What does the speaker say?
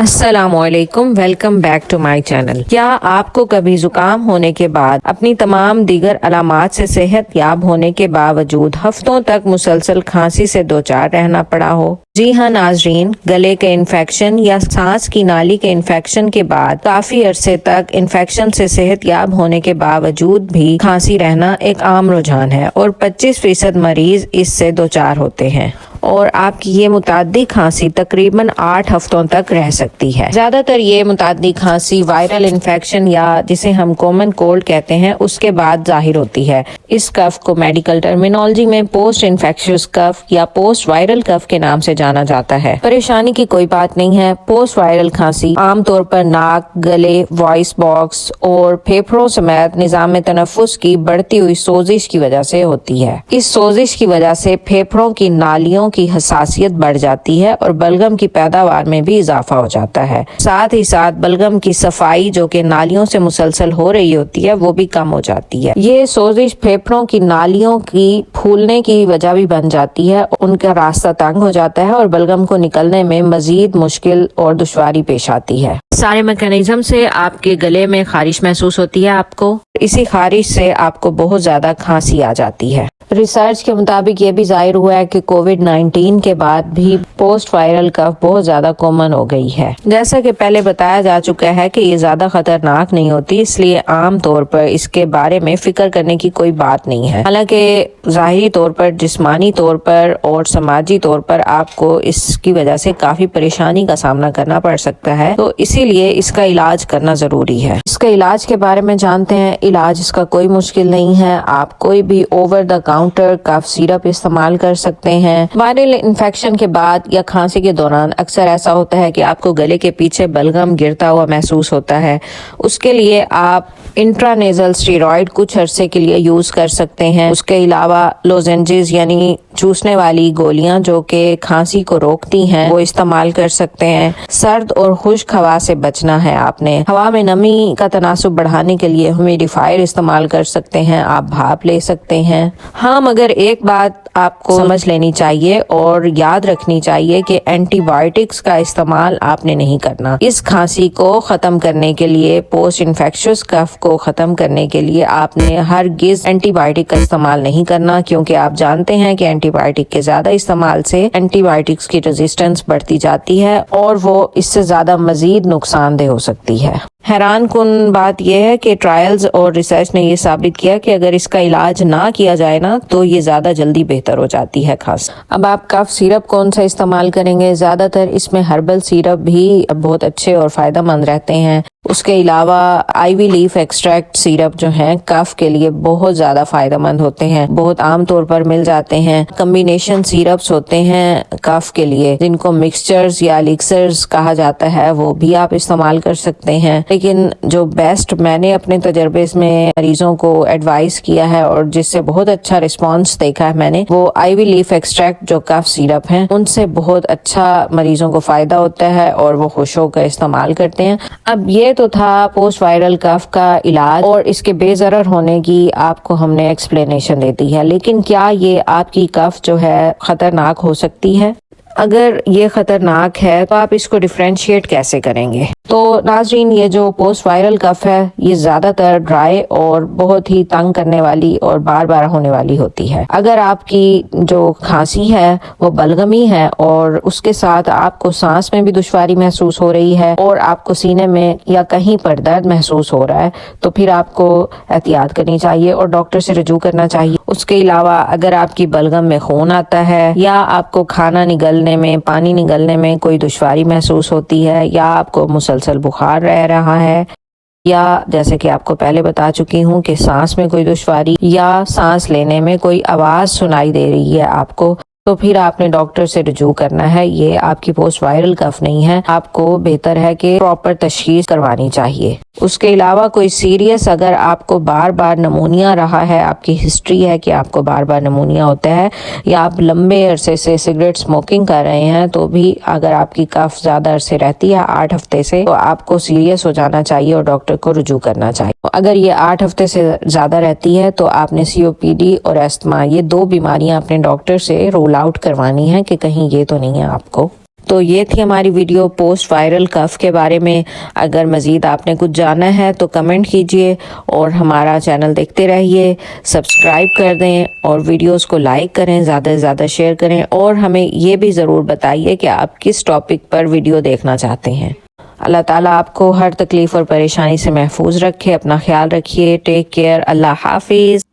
السلام علیکم، welcome back to my channel. کیا آپ کو کبھی زکام ہونے کے بعد اپنی تمام دیگر علامات سے صحت یاب ہونے کے باوجود ہفتوں تک مسلسل کھانسی سے دوچار رہنا پڑا ہو؟ جی ہاں ناظرین، گلے کے انفیکشن یا سانس کی نالی کے انفیکشن کے بعد کافی عرصے تک انفیکشن سے صحت یاب ہونے کے باوجود بھی کھانسی رہنا ایک عام رجحان ہے اور 25% مریض اس سے دوچار ہوتے ہیں، اور آپ کی یہ متعدی کھانسی تقریباً 8 ہفتوں تک رہ سکتی ہے۔ زیادہ تر یہ متعدی کھانسی وائرل انفیکشن یا جسے ہم کامن کولڈ کہتے ہیں اس کے بعد ظاہر ہوتی ہے۔ اس کف کو میڈیکل ٹرمینالوجی میں پوسٹ انفیکشس کف یا پوسٹ وائرل کف کے نام سے جانا جاتا ہے۔ پریشانی کی کوئی بات نہیں ہے۔ پوسٹ وائرل کھانسی عام طور پر ناک، گلے، وائس باکس اور پھیپھڑوں سمیت نظام تنفس کی بڑھتی ہوئی سوزش کی وجہ سے ہوتی ہے۔ اس سوزش کی وجہ سے پھیپھڑوں کی نالیوں کی حساسیت بڑھ جاتی ہے اور بلغم کی پیداوار میں بھی اضافہ ہو جاتا ہے۔ ساتھ ہی ساتھ بلغم کی صفائی جو کہ نالیوں سے مسلسل ہو رہی ہوتی ہے وہ بھی کم ہو جاتی ہے۔ یہ سوزش پھیپھڑوں کی نالیوں کی پھولنے کی وجہ بھی بن جاتی ہے، ان کا راستہ تنگ ہو جاتا ہے اور بلغم کو نکلنے میں مزید مشکل اور دشواری پیش آتی ہے۔ سارے میکانزم سے آپ کے گلے میں خارش محسوس ہوتی ہے آپ کو، اسی خارش سے آپ کو بہت زیادہ کھانسی آ جاتی ہے۔ ریسرچ کے مطابق یہ بھی ظاہر ہوا ہے کہ کووڈ-19 کے بعد بھی پوسٹ وائرل کف بہت زیادہ کامن ہو گئی ہے۔ جیسا کہ پہلے بتایا جا چکا ہے کہ یہ زیادہ خطرناک نہیں ہوتی، اس لیے عام طور پر اس کے بارے میں فکر کرنے کی کوئی بات نہیں ہے۔ حالانکہ ظاہری طور پر، جسمانی طور پر اور سماجی طور پر آپ کو اس کی وجہ سے کافی پریشانی کا سامنا کرنا پڑ سکتا ہے، تو اسی لیے اس کا علاج کرنا ضروری ہے۔ اس کا علاج کے بارے میں جانتے ہیں۔ علاج اس کا کوئی مشکل نہیں ہے، آپ کوئی بھی over the counter cough syrup استعمال کر سکتے ہیں۔ وائرل انفیکشن کے بعد یا کھانسی کے دوران اکثر ایسا ہوتا ہے کہ آپ کو گلے کے پیچھے بلغم گرتا ہوا محسوس ہوتا ہے۔ اس کے لیے آپ انٹرانیزل اسٹیرائڈ کچھ عرصے کے لیے یوز کر سکتے ہیں۔ اس کے علاوہ لوزنجز یعنی چوسنے والی گولیاں جو کہ کھانسی کو روکتی ہیں وہ استعمال کر سکتے ہیں۔ سرد اور خشک ہوا سے بچنا ہے آپ نے۔ ہوا میں نمی کا تناسب بڑھانے کے لیے ہیومیڈیفائر استعمال کر سکتے ہیں، آپ بھاپ لے سکتے ہیں۔ ہاں، مگر ایک بات آپ کو سمجھ لینی چاہیے اور یاد رکھنی چاہیے کہ اینٹی بائیوٹکس کا استعمال آپ نے نہیں کرنا۔ اس کھانسی کو ختم کرنے کے لیے، پوسٹ انفیکشس کف کو ختم کرنے کے لیے آپ نے ہرگز اینٹی بائیوٹک کا استعمال نہیں کرنا، کیونکہ آپ جانتے ہیں کہ اینٹی بائیوٹک کے زیادہ استعمال سے اینٹی بائیوٹکس کی ریزسٹنس بڑھتی جاتی ہے اور وہ اس سے زیادہ مزید نقصان دہ ہو سکتی ہے۔ حیران کن بات یہ ہے کہ ٹرائلز اور ریسرچ نے یہ ثابت کیا کہ اگر اس کا علاج نہ کیا جائے نا تو یہ زیادہ جلدی بہتر ہو جاتی ہے کھانسی۔ اب آپ کف سیرپ کون سا استعمال کریں گے؟ زیادہ تر اس میں ہربل سیرپ بھی بہت اچھے اور فائدہ مند رہتے ہیں۔ اس کے علاوہ آئی وی لیف ایکسٹریکٹ سیرپ جو ہیں کف کے لیے بہت زیادہ فائدہ مند ہوتے ہیں، بہت عام طور پر مل جاتے ہیں۔ کمبینیشن سیرپس ہوتے ہیں کف کے لیے جن کو مکسچرز یا الیکسرز کہا جاتا ہے، وہ بھی آپ استعمال کر سکتے ہیں۔ لیکن جو بیسٹ میں نے اپنے تجربے میں مریضوں کو ایڈوائز کیا ہے اور جس سے بہت اچھا رسپانس دیکھا ہے میں نے، وہ آئی وی لیف ایکسٹریکٹ جو کف سیرپ ہیں ان سے بہت اچھا مریضوں کو فائدہ ہوتا ہے اور وہ خوش ہو کر استعمال کرتے ہیں۔ اب یہ تو تھا پوسٹ وائرل کف کا علاج اور اس کے بے ضرر ہونے کی آپ کو ہم نے ایکسپلینیشن دے دی ہے، لیکن کیا یہ آپ کی کف جو ہے خطرناک ہو سکتی ہے؟ اگر یہ خطرناک ہے تو آپ اس کو ڈیفرینشیٹ کیسے کریں گے؟ تو ناظرین، یہ جو پوسٹ وائرل کف ہے یہ زیادہ تر ڈرائی اور بہت ہی تنگ کرنے والی اور بار بار ہونے والی ہوتی ہے۔ اگر آپ کی جو کھانسی ہے وہ بلغمی ہے اور اس کے ساتھ آپ کو سانس میں بھی دشواری محسوس ہو رہی ہے اور آپ کو سینے میں یا کہیں پر درد محسوس ہو رہا ہے تو پھر آپ کو احتیاط کرنی چاہیے اور ڈاکٹر سے رجوع کرنا چاہیے۔ اس کے علاوہ اگر آپ کی بلغم میں خون آتا ہے یا آپ کو کھانا نگلنے میں، پانی نگلنے میں کوئی دشواری محسوس ہوتی ہے یا آپ کو مسلسل بخار رہ رہا ہے یا جیسے کہ آپ کو پہلے بتا چکی ہوں کہ سانس میں کوئی دشواری یا سانس لینے میں کوئی آواز سنائی دے رہی ہے آپ کو، تو پھر آپ نے ڈاکٹر سے رجوع کرنا ہے۔ یہ آپ کی پوسٹ وائرل کف نہیں ہے، آپ کو بہتر ہے کہ پراپر تشخیص کروانی چاہیے۔ اس کے علاوہ کوئی سیریس اگر آپ کو بار بار نمونیا رہا ہے، آپ کی ہسٹری ہے کہ آپ کو بار بار نمونیا ہوتا ہے یا آپ لمبے عرصے سے سگریٹ اسموکنگ کر رہے ہیں، تو بھی اگر آپ کی کف زیادہ عرصے رہتی ہے 8 ہفتے سے، تو آپ کو سیریس ہو جانا چاہیے اور ڈاکٹر کو رجوع کرنا چاہیے۔ اگر یہ 8 ہفتے سے زیادہ رہتی ہے تو آپ نے سی او پی ڈی اور استھما، یہ 2 بیماریاں اپنے ڈاکٹر سے رول آؤٹ کروانی ہے کہ کہیں یہ تو نہیں ہے آپ کو۔ تو یہ تھی ہماری ویڈیو پوسٹ وائرل کف کے بارے میں. اگر مزید آپ نے کچھ جانا ہے تو کمنٹ کیجئے اور ہمارا چینل دیکھتے رہیے. سبسکرائب کر دیں اور ویڈیوز کو لائک کریں, زیادہ سے زیادہ شیئر کریں, اور ہمیں یہ بھی ضرور بتائیے کہ آپ کس ٹاپک پر ویڈیو دیکھنا چاہتے ہیں. اللہ تعالیٰ آپ کو ہر تکلیف اور پریشانی سے محفوظ رکھے. اپنا خیال رکھیے. Take care. اللہ حافظ.